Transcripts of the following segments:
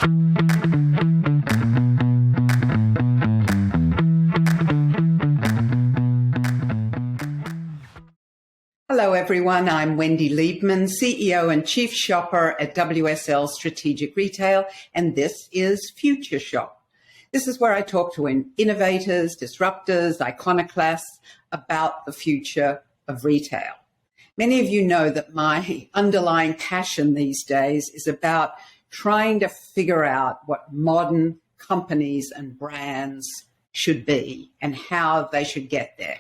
Hello, everyone. I'm Wendy Liebmann, CEO and Chief Shopper at WSL Strategic Retail, and this is Future Shop. This is where I talk to innovators, disruptors, iconoclasts about the future of retail. Many of you know that my underlying passion these days is about trying to figure out what modern companies and brands should be and how they should get there.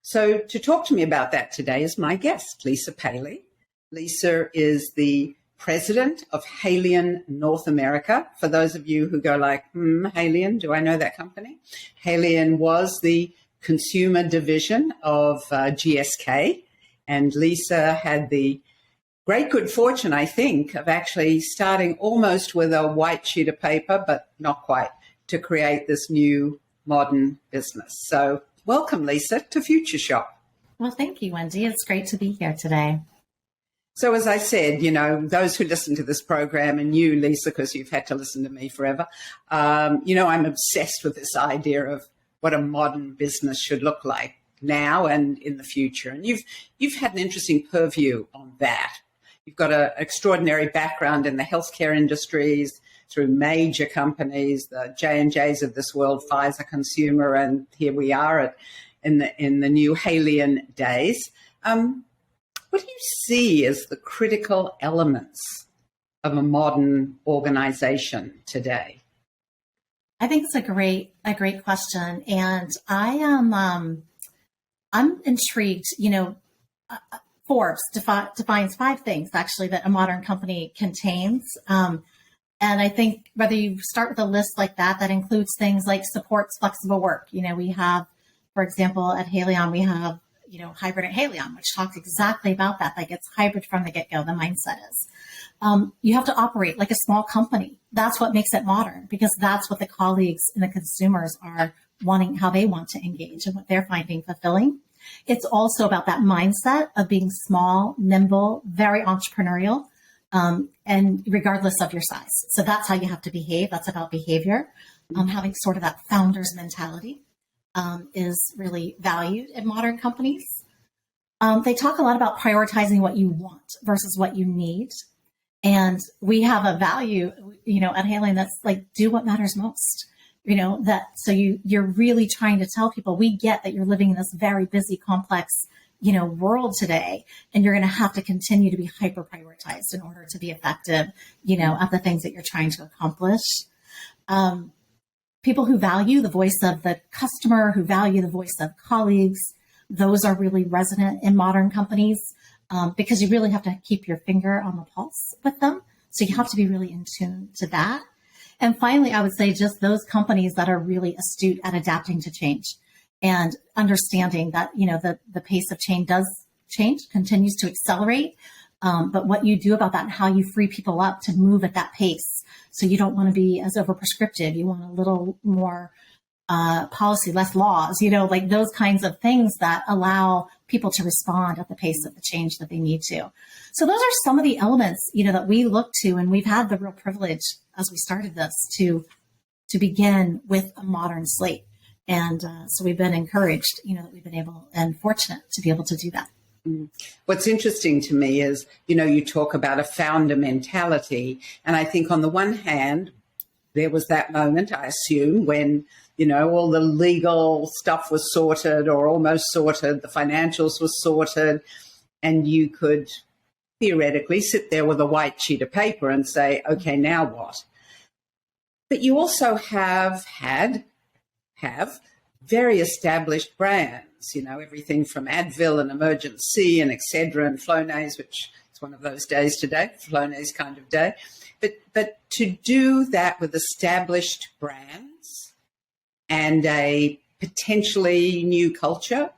So to talk to me about that today is my guest, Lisa Paley. Lisa is the president of Haleon North America. For those of you who go like, Haleon, do I know that company? Haleon was the consumer division of GSK, and Lisa had the great good fortune, I think, of actually starting almost with a white sheet of paper, but not quite, to create this new modern business. So welcome, Lisa, to Future Shop. Well, thank you, Wendy. It's great to be here today. So as I said, you know, those who listen to this program, and you, Lisa, because you've had to listen to me forever, you know, I'm obsessed with this idea of what a modern business should look like now and in the future. And you've had an interesting purview on that. You've got an extraordinary background in the healthcare industries, through major companies, the J&Js of this world, Pfizer Consumer, and here we are in the new Haleon days. What do you see as the critical elements of a modern organization today? I think it's a great question, and I'm intrigued. You know, Forbes defines 5 things actually that a modern company contains. And I think whether you start with a list like that, that includes things like supports flexible work. You know, we have, for example, at Haleon, we have, you know, hybrid at Haleon, which talks exactly about that. Like, it's hybrid from the get-go, the mindset is. You have to operate like a small company. That's what makes it modern, because that's what the colleagues and the consumers are wanting, how they want to engage and what they're finding fulfilling. It's also about that mindset of being small, nimble, very entrepreneurial, and regardless of your size. So that's how you have to behave. That's about behavior. Having sort of that founder's mentality is really valued in modern companies. They talk a lot about prioritizing what you want versus what you need. And we have a value, you know, at Haleon that's like, do what matters most. You know, that, so you're really trying to tell people, we get that you're living in this very busy, complex, you know, world today, and you're going to have to continue to be hyper prioritized in order to be effective, you know, at the things that you're trying to accomplish. People who value the voice of the customer, who value the voice of colleagues, those are really resonant in modern companies, because you really have to keep your finger on the pulse with them. So you have to be really in tune to that. And finally, I would say just those companies that are really astute at adapting to change and understanding that, you know, the pace of change continues to accelerate. But what you do about that and how you free people up to move at that pace. So you don't want to be as overprescriptive. You want a little more policy, less laws, you know, like those kinds of things that allow people to respond at the pace of the change that they need to. So those are some of the elements, you know, that we look to, and we've had the real privilege as we started this to begin with a modern slate. And so we've been encouraged, you know, that we've been able and fortunate to be able to do that. What's interesting to me is, you know, you talk about a founder mentality. And I think on the one hand, there was that moment, I assume, when, you know, all the legal stuff was sorted or almost sorted, the financials were sorted, and you could theoretically sit there with a white sheet of paper and say, okay, now what? But you also have very established brands, you know, everything from Advil and Emergency and Excedrin and Flonase, which is one of those days today, Flonase kind of day. But to do that with established brands and a potentially new culture,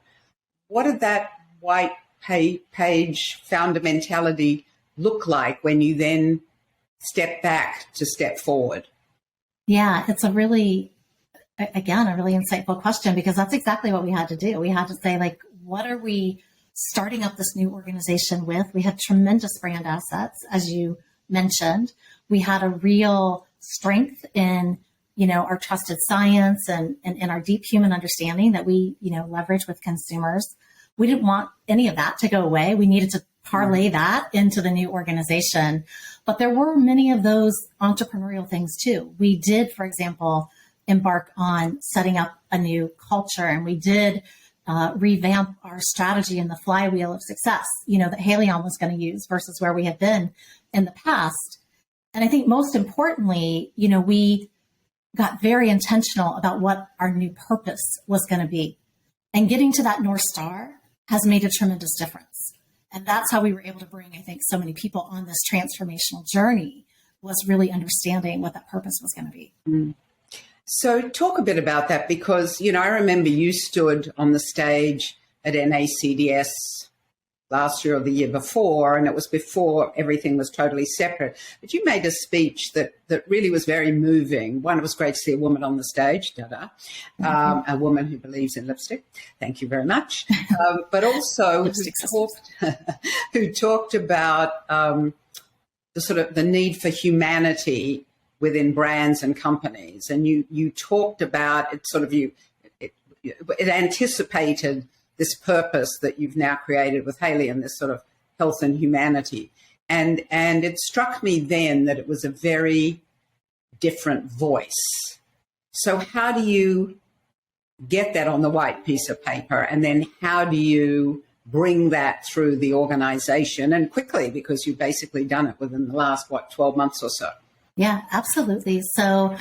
what did that white page founder mentality look like when you then step back to step forward? Yeah, it's a really insightful question, because that's exactly what we had to do. We had to say, like, what are we starting up this new organization with? We had tremendous brand assets, as you mentioned. We had a real strength in, our trusted science and our deep human understanding that we, leverage with consumers. We didn't want any of that to go away. We needed to parlay that into the new organization. But there were many of those entrepreneurial things too. We did, for example, embark on setting up a new culture, and we did revamp our strategy in the flywheel of success, that Haleon was going to use versus where we had been in the past. And I think most importantly, we got very intentional about what our new purpose was going to be. And getting to that North Star has made a tremendous difference. And that's how we were able to bring, I think, so many people on this transformational journey, was really understanding what that purpose was going to be. Mm. So talk a bit about that, because, I remember you stood on the stage at NACDS last year or the year before, and it was before everything was totally separate. But you made a speech that really was very moving. One, it was great to see a woman on the stage, a woman who believes in lipstick. Thank you very much. But also who talked about the need for humanity within brands and companies. And you talked about it, it anticipated this purpose that you've now created with Haleon, this sort of health and humanity. And it struck me then that it was a very different voice. So how do you get that on the white piece of paper? And then how do you bring that through the organization, and quickly, because you've basically done it within the last, 12 months or so? Yeah, absolutely. So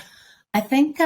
I think,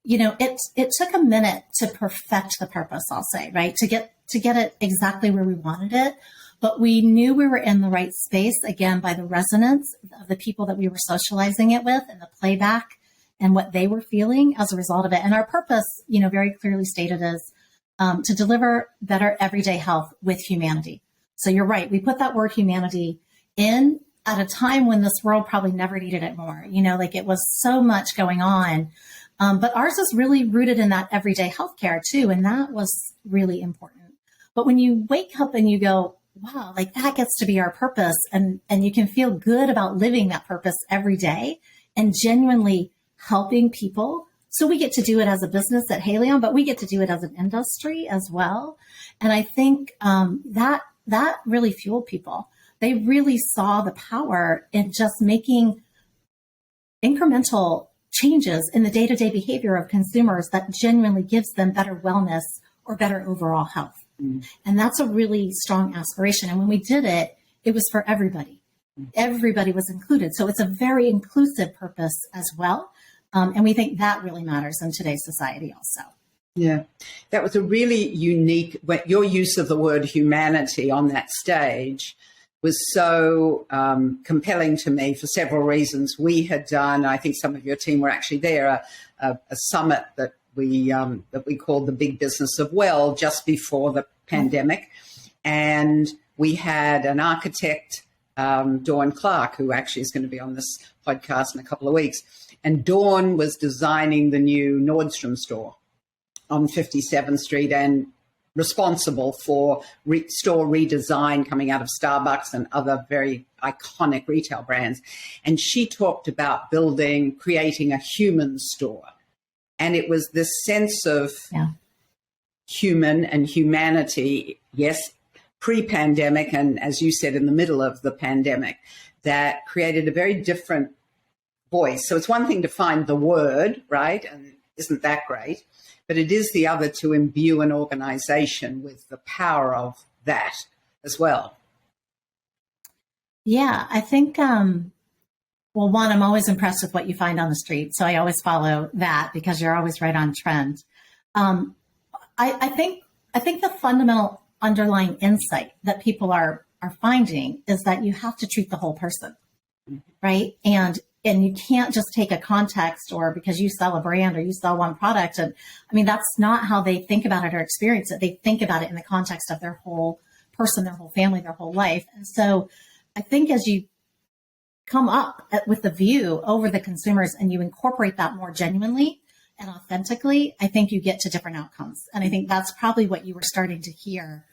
it took a minute to perfect the purpose, I'll say, right? To get it exactly where we wanted it. But we knew we were in the right space, again, by the resonance of the people that we were socializing it with, and the playback and what they were feeling as a result of it. And our purpose, very clearly stated, is to deliver better everyday health with humanity. So you're right. We put that word humanity in at a time when this world probably never needed it more. It was so much going on. But ours is really rooted in that everyday healthcare too. And that was really important. But when you wake up and you go, wow, that gets to be our purpose, and you can feel good about living that purpose every day and genuinely helping people. So we get to do it as a business at Haleon, but we get to do it as an industry as well. And I think that really fueled people. They really saw the power in just making incremental changes in the day-to-day behavior of consumers that genuinely gives them better wellness or better overall health. Mm. And that's a really strong aspiration. And when we did it, it was for everybody. Everybody was included. So it's a very inclusive purpose as well. And we think that really matters in today's society also. Yeah, that was a really unique, your use of the word humanity on that stage was so compelling to me for several reasons. We had done, I think some of your team were actually there, a summit that we called the Big Business of Well just before the pandemic. And we had an architect, Dawn Clark, who actually is going to be on this podcast in a couple of weeks. And Dawn was designing the new Nordstrom store on 57th Street and responsible for store redesign coming out of Starbucks and other very iconic retail brands. And she talked about creating a human store. And it was this sense of human and humanity, yes, pre-pandemic, and as you said, in the middle of the pandemic, that created a very different voice. So it's one thing to find the word, right? And isn't that great? But it is the other to imbue an organization with the power of that as well. Yeah, I think, one, I'm always impressed with what you find on the street. So I always follow that because you're always right on trend. I think the fundamental underlying insight that people are finding is that you have to treat the whole person, right? And you can't just take a context or because you sell a brand or you sell one product. And I mean, that's not how they think about it or experience it. They think about it in the context of their whole person, their whole family, their whole life. And so I think as you come up with the view over the consumers and you incorporate that more genuinely and authentically, I think you get to different outcomes. And I think that's probably what you were starting to hear,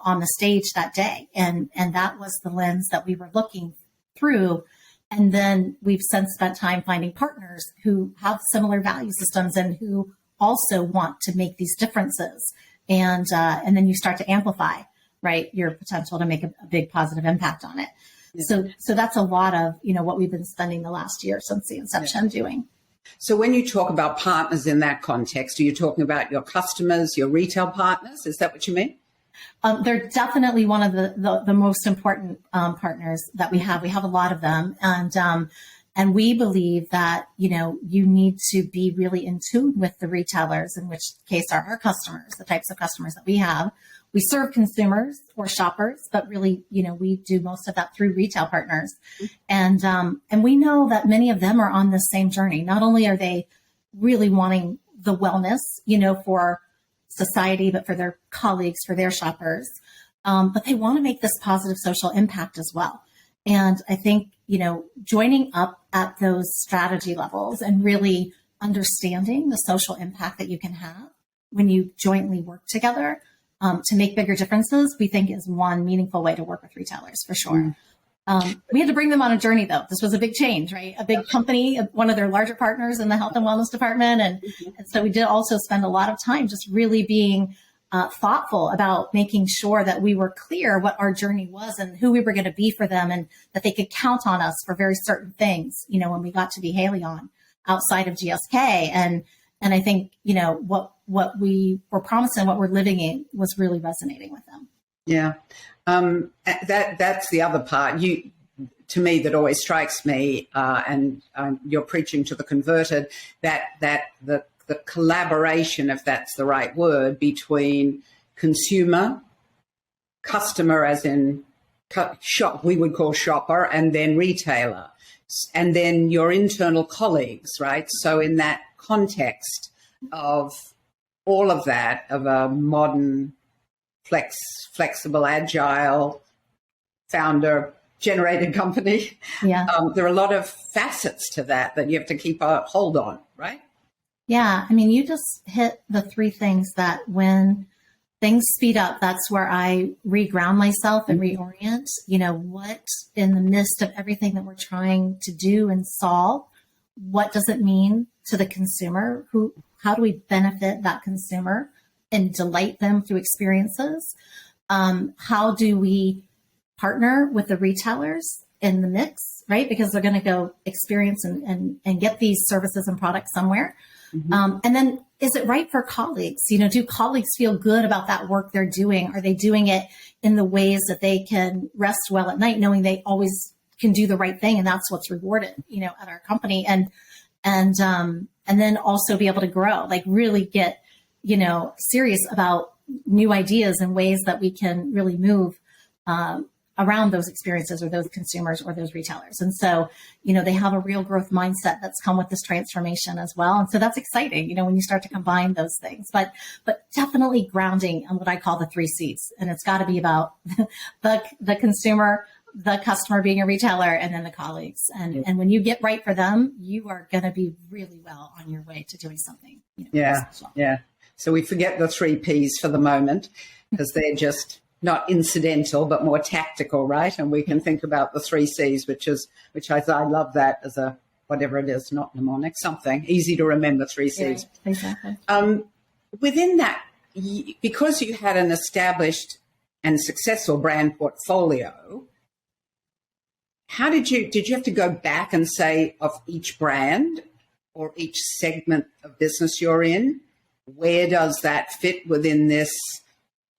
on the stage that day. And that was the lens that we were looking through And then we've since spent time finding partners who have similar value systems and who also want to make these differences. And then you start to amplify, right, your potential to make a big positive impact on it. Yeah. So that's a lot of, what we've been spending the last year since the inception doing. So when you talk about partners in that context, are you talking about your customers, your retail partners? Is that what you mean? They're definitely one of the most important partners that we have. We have a lot of them. And we believe that, you need to be really in tune with the retailers, in which case are our customers, the types of customers that we have. We serve consumers or shoppers, but really, we do most of that through retail partners. And we know that many of them are on the same journey. Not only are they really wanting the wellness, for society, but for their colleagues, for their shoppers, but they want to make this positive social impact as well. And I think, joining up at those strategy levels and really understanding the social impact that you can have when you jointly work together to make bigger differences, we think is one meaningful way to work with retailers for sure. We had to bring them on a journey, though. This was a big change, right? A big company, one of their larger partners in the health and wellness department. And so we did also spend a lot of time just really being thoughtful about making sure that we were clear what our journey was and who we were going to be for them, and that they could count on us for very certain things, when we got to be Haleon outside of GSK. And I think, what we were promising, what we're living in was really resonating with them. Yeah. That's the other part to me that always strikes me, and you're preaching to the converted, that the collaboration, if that's the right word, between consumer, customer, as in shop, we would call shopper, and then retailer, and then your internal colleagues, right? So in that context of all of that, of a modern, flexible, agile, founder-generated company, there are a lot of facets to that you have to keep a hold on, right? Yeah, I mean, you just hit the three things that when things speed up, that's where I reground myself and reorient, what in the midst of everything that we're trying to do and solve, what does it mean to the consumer? How do we benefit that consumer and delight them through experiences? How do we partner with the retailers in the mix, right? Because they're going to go experience and get these services and products somewhere. And then is it right for colleagues? Do colleagues feel good about that work they're doing? Are they doing it in the ways that they can rest well at night, knowing they always can do the right thing? And that's what's rewarded, at our company. And then also be able to grow, like really get, serious about new ideas and ways that we can really move around those experiences or those consumers or those retailers. And so, they have a real growth mindset that's come with this transformation as well. And so that's exciting, when you start to combine those things, but definitely grounding on what I call the 3 C's. And it's got to be about the consumer, the customer being a retailer, and then the colleagues. And when you get right for them, you are going to be really well on your way to doing something. Yeah. So we forget the 3 Ps for the moment because they're just not incidental, but more tactical, right? And we can think about the 3 Cs, which I love that as a, whatever it is, not mnemonic, something easy to remember, 3 Cs. Yeah, exactly. Within that, because you had an established and successful brand portfolio, how did you have to go back and say of each brand or each segment of business you're in, where does that fit within this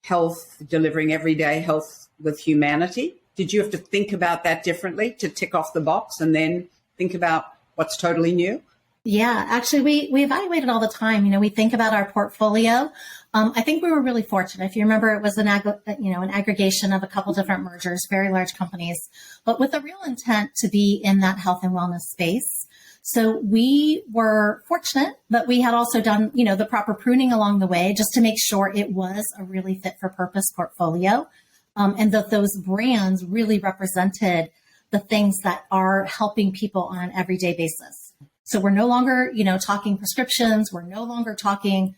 health, delivering everyday health with humanity? Did you have to think about that differently to tick off the box and then think about what's totally new? Yeah, actually, we evaluate it all the time. We think about our portfolio. I think we were really fortunate. If you remember, it was an aggregation of a couple different mergers, very large companies, but with a real intent to be in that health and wellness space. So we were fortunate, but we had also done, the proper pruning along the way just to make sure it was a really fit for purpose portfolio. And that those brands really represented the things that are helping people on an everyday basis. So we're no longer, talking prescriptions. We're no longer talking,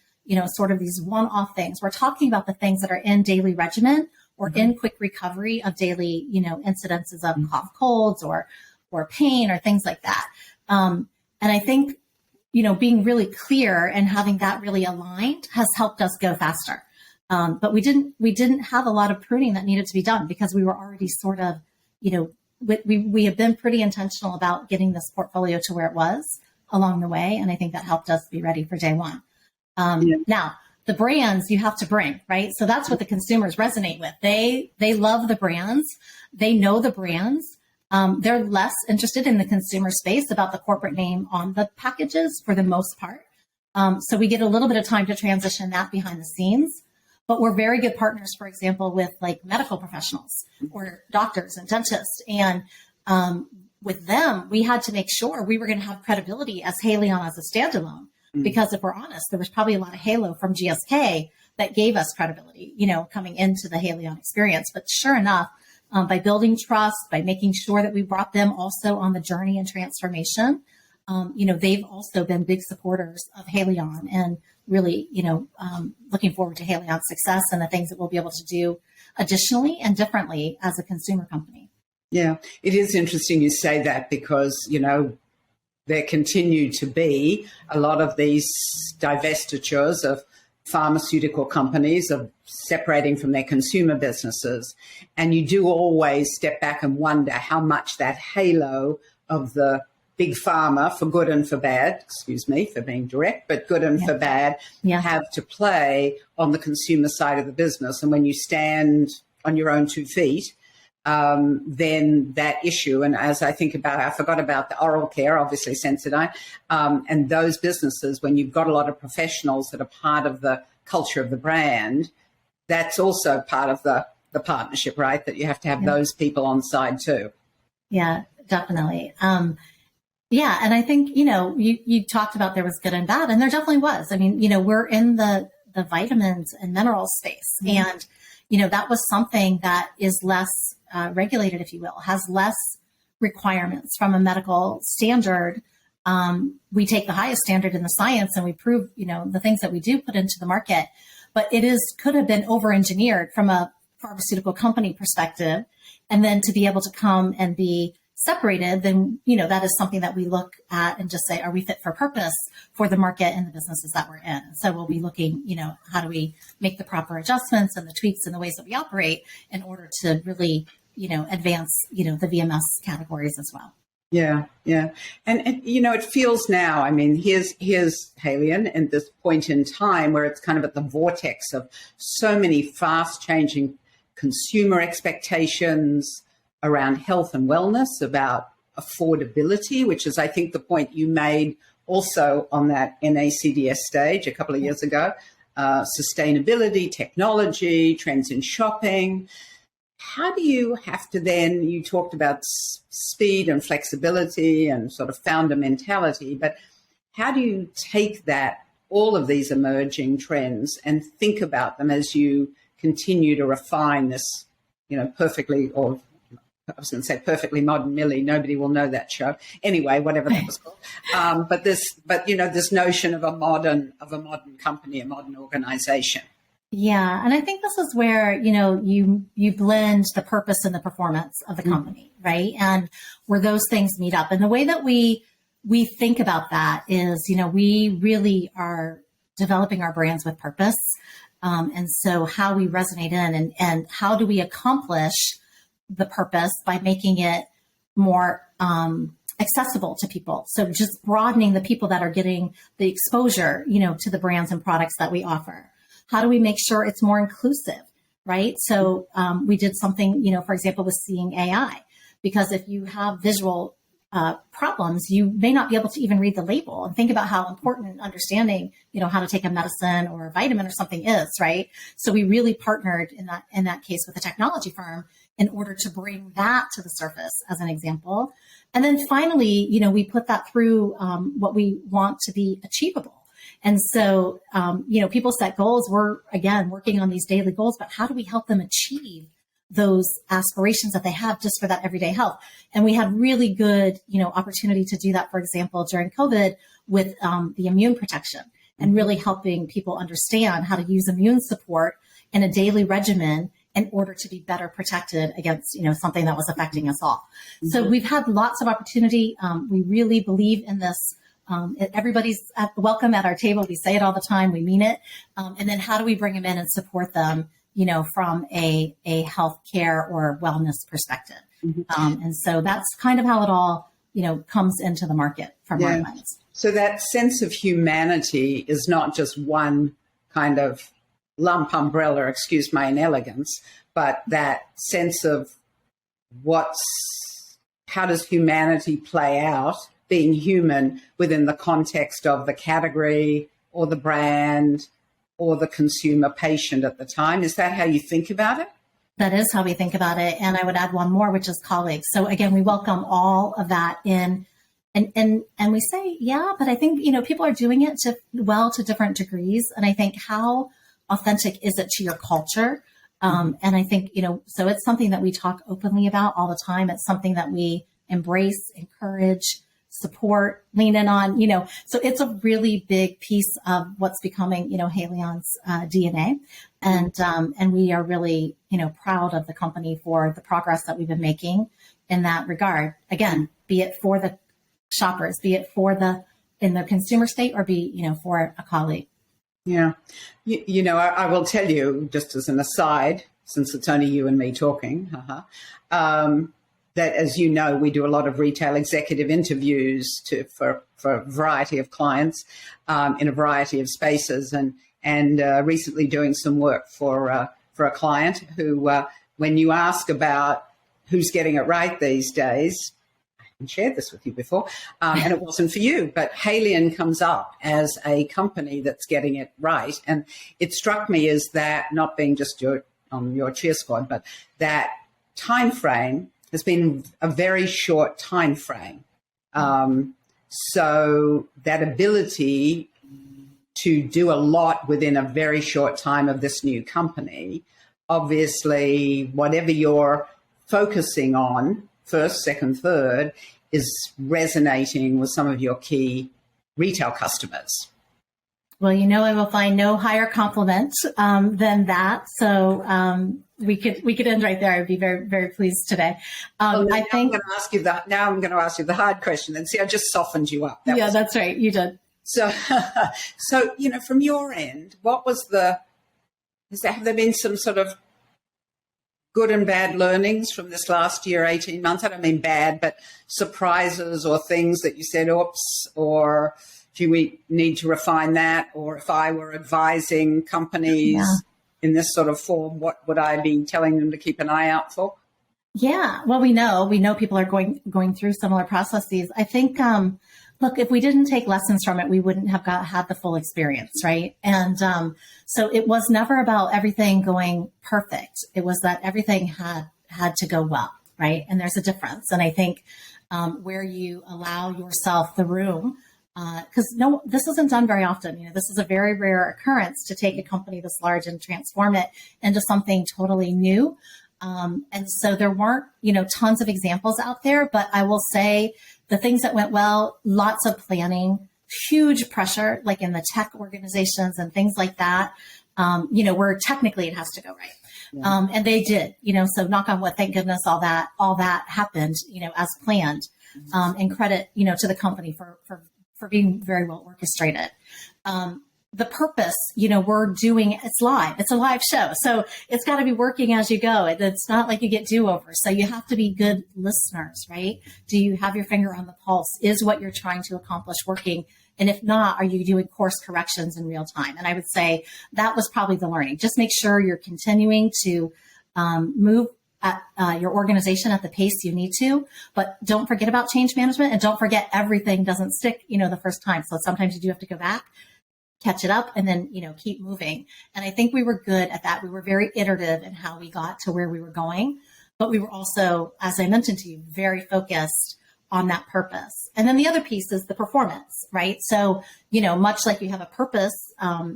sort of these one-off things. We're talking about the things that are in daily regimen or in quick recovery of daily, incidences of cough, colds, or or pain or things like that. And I think, being really clear and having that really aligned has helped us go faster. But we didn't have a lot of pruning that needed to be done because we were already sort of, we have been pretty intentional about getting this portfolio to where it was along the way. And I think that helped us be ready for day one. Now, the brands you have to bring, right? So that's what the consumers resonate with. They love the brands. They know the brands. They're less interested in the consumer space about the corporate name on the packages for the most part. So we get a little bit of time to transition that behind the scenes. But we're very good partners, for example, with like medical professionals or doctors and dentists. And with them, we had to make sure we were going to have credibility as Haleon as a standalone. Because if we're honest, there was probably a lot of halo from GSK that gave us credibility, coming into the Haleon experience. But sure enough, by building trust, by making sure that we brought them also on the journey and transformation, they've also been big supporters of Haleon and really, looking forward to Haleon's success and the things that we'll be able to do additionally and differently as a consumer company. Yeah, it is interesting you say that because, there continue to be a lot of these divestitures of pharmaceutical companies of separating from their consumer businesses. And you do always step back and wonder how much that halo of the big pharma, for good and for bad, excuse me for being direct, but good and for bad, have to play on the consumer side of the business. And when you stand on your own 2 feet, then that issue, and as I think about, I forgot about the oral care, obviously Sensodyne, and those businesses, when you've got a lot of professionals that are part of the culture of the brand, that's also part of the partnership, right? That you have to have those people on side too. Yeah, definitely. And I think, you talked about there was good and bad, and there definitely was. I mean, we're in the vitamins and minerals space, and, that was something that is less regulated, if you will, has less requirements from a medical standard. We take the highest standard in the science and we prove, the things that we do put into the market, but could have been over-engineered from a pharmaceutical company perspective. And then to be able to come and be separated, then, that is something that we look at and just say, are we fit for purpose for the market and the businesses that we're in? So we'll be looking, how do we make the proper adjustments and the tweaks and the ways that we operate in order to really, advance, the VMS categories as well. Yeah. And it feels now, I mean, here's Haleon at this point in time where it's kind of at the vortex of so many fast changing consumer expectations around health and wellness, about affordability, which is, I think, the point you made also on that NACDS stage a couple of years ago, sustainability, technology, trends in shopping. How do you have to then, you talked about speed and flexibility and sort of founder mentality, but how do you take that, all of these emerging trends, and think about them as you continue to refine this, perfectly, or I was going to say Perfectly Modern Millie. Nobody will know that show. Anyway, whatever that was called. But this notion of a modern company, a modern organization. Yeah, and I think this is where you blend the purpose and the performance of the company, right? And where those things meet up. And the way that we think about that is, we really are developing our brands with purpose. And so how we resonate in and how do we accomplish the purpose by making it more accessible to people. So just broadening the people that are getting the exposure, to the brands and products that we offer. How do we make sure it's more inclusive, right? So we did something, for example, with Seeing AI, because if you have visual problems, you may not be able to even read the label and think about how important understanding, how to take a medicine or a vitamin or something is, right? So we really partnered in that case with a technology firm in order to bring that to the surface as an example. And then finally, we put that through what we want to be achievable. And so, people set goals. We're, again, working on these daily goals, but how do we help them achieve those aspirations that they have just for that everyday health? And we had really good, opportunity to do that, for example, during COVID with the immune protection and really helping people understand how to use immune support in a daily regimen in order to be better protected against, something that was affecting us all. So we've had lots of opportunity. We really believe in this. Everybody's welcome at our table. We say it all the time. We mean it. And then how do we bring them in and support them, from a healthcare or wellness perspective? And so that's kind of how it all, comes into the market from our lens. So that sense of humanity is not just one kind of lump umbrella, excuse my inelegance, but that sense of how does humanity play out, being human within the context of the category or the brand or the consumer patient at the time. Is that how you think about it? That is how we think about it. And I would add one more, which is colleagues. So again, we welcome all of that in. And we say, yeah, but I think, people are doing it to different degrees. And I think how authentic is it to your culture? And I think, so it's something that we talk openly about all the time. It's something that we embrace, encourage, support, lean in on, so it's a really big piece of what's becoming, Haleon's DNA. And we are really, proud of the company for the progress that we've been making in that regard. Again, be it for the shoppers, be it in the consumer state or be, for a colleague. Yeah. I will tell you, just as an aside, since it's only you and me talking, that, as you know, we do a lot of retail executive interviews for a variety of clients in a variety of spaces, and recently doing some work for a client who, when you ask about who's getting it right these days, I haven't shared this with you before, and it wasn't for you, but Haleon comes up as a company that's getting it right, and it struck me as that, not being just on your cheer squad, but that time frame has been a very short time frame. So that ability to do a lot within a very short time of this new company, obviously, whatever you're focusing on, first, second, third, is resonating with some of your key retail customers. Well, I will find no higher compliment than that. So we could end right there. I'd be very, very pleased today. I'm going to ask you the hard question, and see, I just softened you up. That's right. You did. So, from your end, have there been some sort of good and bad learnings from this last year, 18 months? I don't mean bad, but surprises or things that you said, oops, or do we need to refine that? Or if I were advising companies in this sort of form, what would I be telling them to keep an eye out for? Yeah, well, we know people are going through similar processes. I think, look, if we didn't take lessons from it, we wouldn't have had the full experience, right? And so it was never about everything going perfect. It was that everything had to go well, right? And there's a difference. And I think where you allow yourself the room, because this isn't done very often. This is a very rare occurrence to take a company this large and transform it into something totally new. And so there weren't, tons of examples out there, but I will say the things that went well, lots of planning, huge pressure, like in the tech organizations and things like that, where technically it has to go right. Yeah. And they did, so knock on wood, thank goodness all that happened, as planned, and credit, to the company for being very well orchestrated. The purpose, we're doing, it's live. It's a live show. So it's got to be working as you go. It's not like you get do-overs. So you have to be good listeners, right? Do you have your finger on the pulse? Is what you're trying to accomplish working? And if not, are you doing course corrections in real time? And I would say that was probably the learning. Just make sure you're continuing to move at your organization at the pace you need to, but don't forget about change management, and don't forget everything doesn't stick, the first time. So sometimes you do have to go back, catch it up, and then, keep moving. And I think we were good at that. We were very iterative in how we got to where we were going, but we were also, as I mentioned to you, very focused on that purpose. And then the other piece is the performance, right? So, much like you have a purpose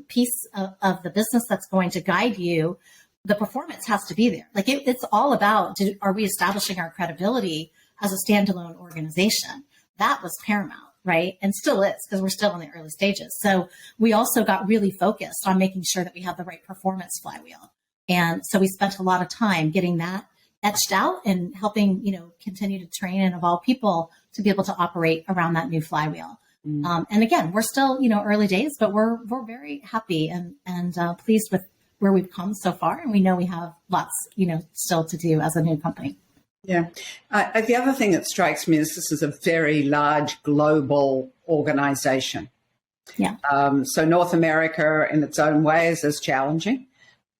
piece of the business that's going to guide you, the performance has to be there. Like it's all about, are we establishing our credibility as a standalone organization? That was paramount, right? And still is, because we're still in the early stages. So we also got really focused on making sure that we have the right performance flywheel. And so we spent a lot of time getting that etched out and helping, continue to train and evolve people to be able to operate around that new flywheel. And again, we're still, early days, but we're very happy and pleased with where we've come so far. And we know we have lots, still to do as a new company. Yeah. The other thing that strikes me is this is a very large global organization. Yeah. So North America in its own ways is challenging.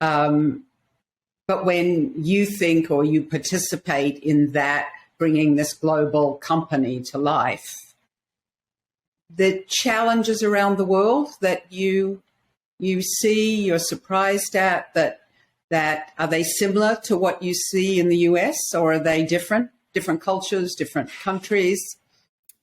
But when you think or you participate in that, bringing this global company to life, the challenges around the world that you see, you're surprised at, that are they similar to what you see in the US, or are they different cultures, different countries?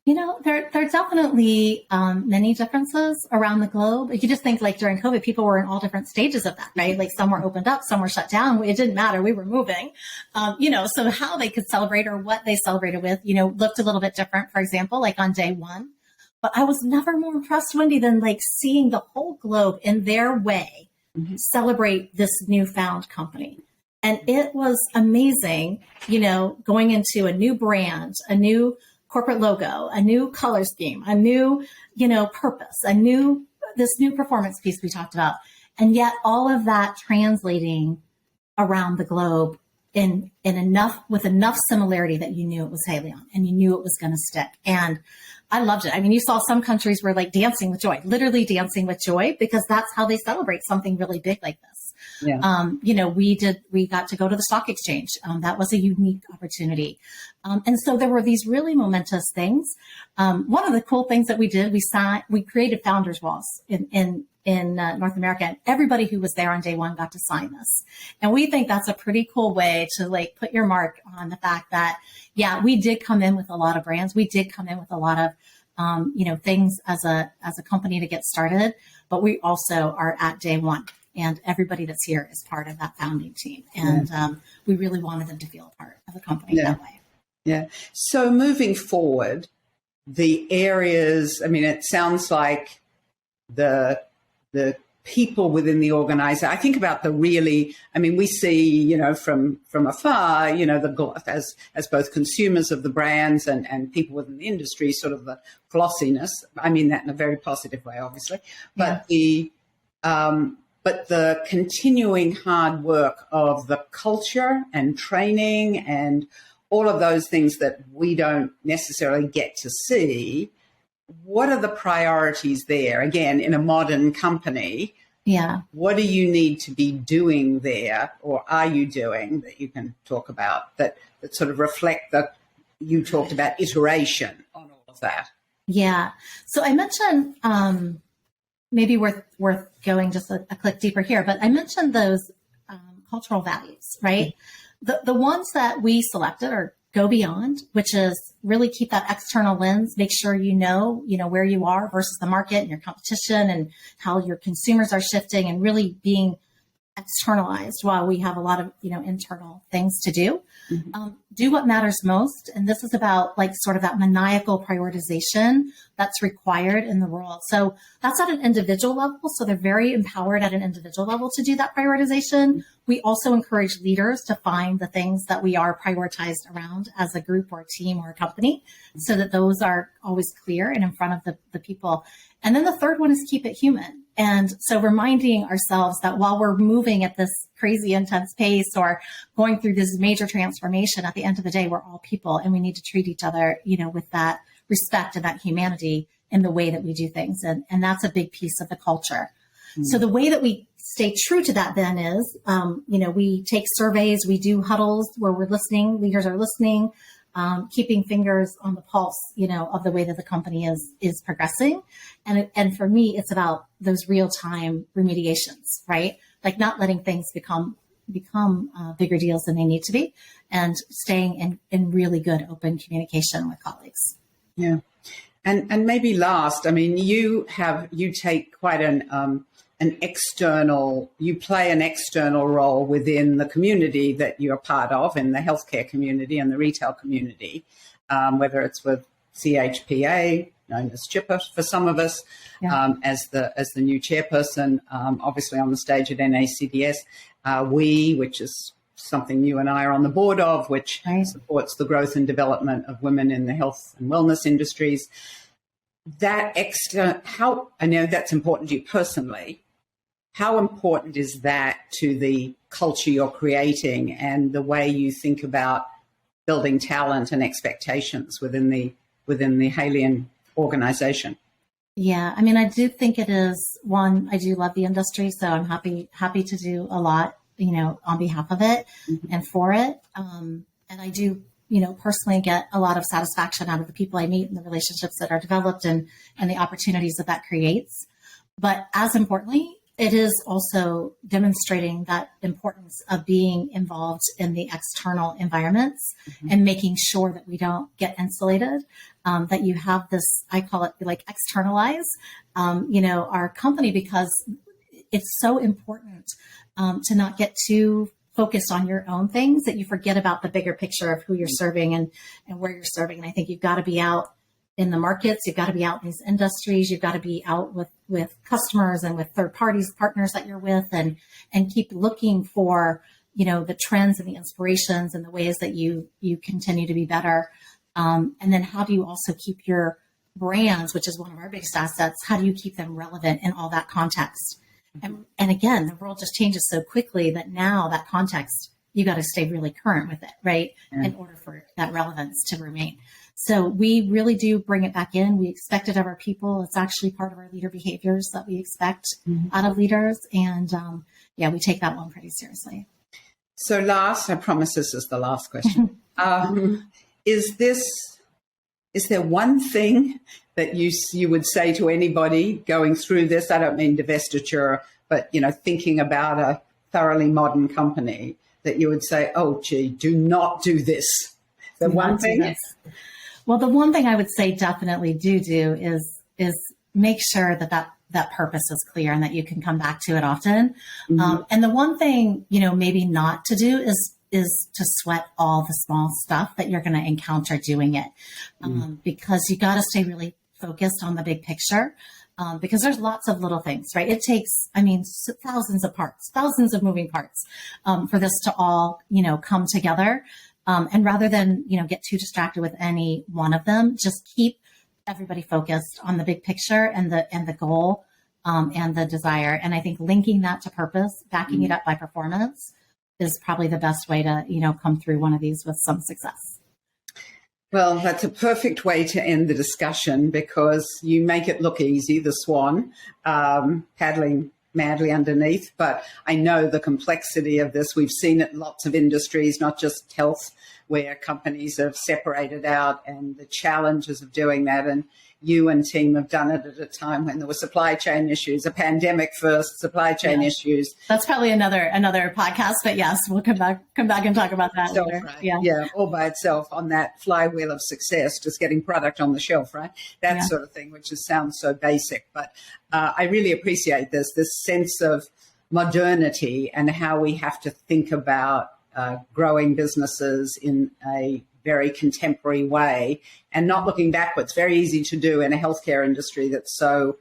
There are definitely many differences around the globe. If you just think like during COVID, people were in all different stages of that, right? Like some were opened up, some were shut down. It didn't matter. We were moving, so how they could celebrate or what they celebrated with, looked a little bit different, for example, like on day one. But I was never more impressed, Wendy, than like seeing the whole globe in their way celebrate this newfound company. And it was amazing, going into a new brand, a new corporate logo, a new color scheme, a new, purpose, this new performance piece we talked about. And yet all of that translating around the globe with enough similarity that you knew it was Haleon and you knew it was going to stick. And I loved it. I mean, you saw some countries were like dancing with joy, literally dancing with joy, because that's how they celebrate something really big like this. Yeah. We got to go to the stock exchange. That was a unique opportunity. And so there were these really momentous things. One of the cool things that we did, we created founders walls in North America, and everybody who was there on day one got to sign this. And we think that's a pretty cool way to like put your mark on the fact that, yeah, we did come in with a lot of brands. We did come in with a lot of, things as a company to get started, but we also are at day one. And everybody that's here is part of that founding team. And we really wanted them to feel a part of the company that way. Yeah. So moving forward, the areas, I mean, it sounds like the people within the organization, I think about we see, from afar, as both consumers of the brands and people within the industry, sort of the glossiness. I mean that in a very positive way, obviously. But the continuing hard work of the culture and training and all of those things that we don't necessarily get to see, what are the priorities there? Again, in a modern company, what do you need to be doing there, or are you doing that you can talk about that sort of reflect that you talked about iteration on all of that? Yeah. So I mentioned, maybe worth going just a click deeper here, but I mentioned those cultural values, right? The ones that we selected are go beyond, which is really keep that external lens, make sure you know where you are versus the market and your competition and how your consumers are shifting, and really being externalized while we have a lot of, internal things to do. Do what matters most. And this is about like sort of that maniacal prioritization that's required in the world. So that's at an individual level. So they're very empowered at an individual level to do that prioritization. We also encourage leaders to find the things that we are prioritized around as a group or a team or a company, so that those are always clear and in front of the people. And then the third one is keep it human. And so reminding ourselves that while we're moving at this crazy intense pace or going through this major transformation, at the end of the day, we're all people, and we need to treat each other, with that respect and that humanity in the way that we do things. And that's a big piece of the culture. So the way that we stay true to that then is, we take surveys, we do huddles where we're listening, leaders are listening, keeping fingers on the pulse, of the way that the company is progressing. And for me, it's about those real-time remediations, right? Like not letting things become bigger deals than they need to be, and staying in really good open communication with colleagues. Yeah. And maybe last, I mean, you take quite an external, you play an external role within the community that you're part of, in the healthcare community and the retail community, whether it's with CHPA, known as Chipper for some of us, as the new chairperson, obviously on the stage at NACDS. Which is something you and I are on the board of, which supports the growth and development of women in the health and wellness industries. How I know that's important to you personally. How important is that to the culture you're creating and the way you think about building talent and expectations within the Haleon organization? Yeah, I mean, I do think it is one. I do love the industry, so I'm happy to do a lot, on behalf of it and for it. And I do, personally get a lot of satisfaction out of the people I meet and the relationships that are developed and the opportunities that creates. But as importantly, it is also demonstrating that importance of being involved in the external environments and making sure that we don't get insulated, that you have this, I call it like externalize, our company, because it's so important to not get too focused on your own things that you forget about the bigger picture of who you're serving and where you're serving. And I think you've got to be out in the markets, you've got to be out in these industries, you've got to be out with customers and with third parties, partners that you're with, and keep looking for, the trends and the inspirations and the ways that you continue to be better. And then how do you also keep your brands, which is one of our biggest assets, how do you keep them relevant in all that context? And again, the world just changes so quickly that now that context, you got to stay really current with it, right? In order for that relevance to remain. So we really do bring it back in. We expect it of our people. It's actually part of our leader behaviors that we expect out of leaders. And we take that one pretty seriously. So I promise this is the last question. Is there one thing that you would say to anybody going through this? I don't mean divestiture, but, thinking about a thoroughly modern company that you would say, oh, gee, do not do this. The one thing? Well, the one thing I would say definitely do is make sure that purpose is clear and that you can come back to it often. And the one thing, maybe not to do is to sweat all the small stuff that you're going to encounter doing it. Because you got to stay really focused on the big picture. Because there's lots of little things, right? It takes, thousands of parts, thousands of moving parts, for this to all, come together. And rather than, get too distracted with any one of them, just keep everybody focused on the big picture and the goal, and the desire. And I think linking that to purpose, backing it up by performance is probably the best way to, come through one of these with some success. Well, that's a perfect way to end the discussion because you make it look easy, the swan, paddling madly underneath. But I know the complexity of this. We've seen it in lots of industries, not just health, where companies have separated out and the challenges of doing that. And you and team have done it at a time when there were supply chain issues, a pandemic first, supply chain issues. That's probably another podcast, but yes, we'll come back and talk about that later. Right? Yeah, all by itself on that flywheel of success, just getting product on the shelf, right? That sort of thing, which sounds so basic. But I really appreciate this sense of modernity and how we have to think about growing businesses in a very contemporary way and not looking backwards. Very easy to do in a healthcare industry that's so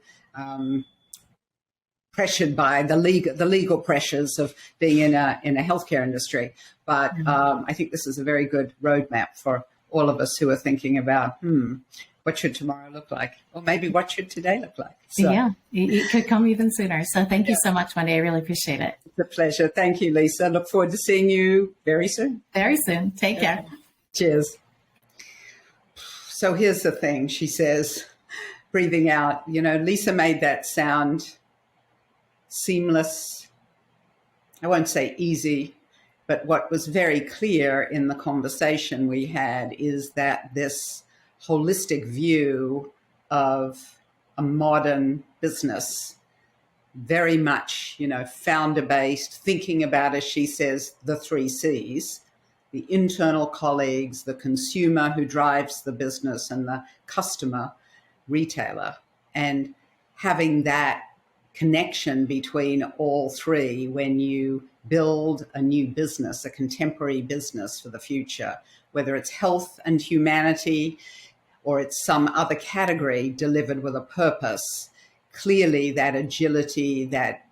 pressured by the legal pressures of being in a healthcare industry. But I think this is a very good roadmap for all of us who are thinking about, what should tomorrow look like? Or maybe what should today look like? So, yeah, it could come even sooner. So thank you so much, Wendy. I really appreciate it. It's a pleasure. Thank you, Lisa. Look forward to seeing you very soon. Very soon. Take care. Cheers. So here's the thing, she says, breathing out, Lisa made that sound seamless. I won't say easy, but what was very clear in the conversation we had is that this holistic view of a modern business, very much, founder-based, thinking about, as she says, the 3 C's, the internal colleagues, the consumer who drives the business, and the customer, retailer, and having that connection between all 3 when you build a new business, a contemporary business for the future, whether it's health and humanity or it's some other category delivered with a purpose, clearly that agility, that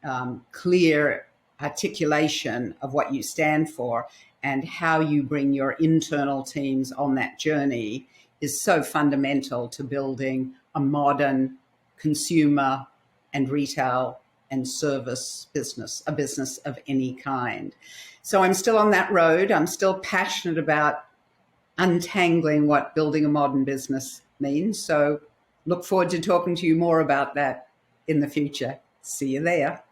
clear articulation of what you stand for and how you bring your internal teams on that journey is so fundamental to building a modern consumer and retail and service business, a business of any kind. So I'm still on that road. I'm still passionate about untangling what building a modern business means. So look forward to talking to you more about that in the future. See you there.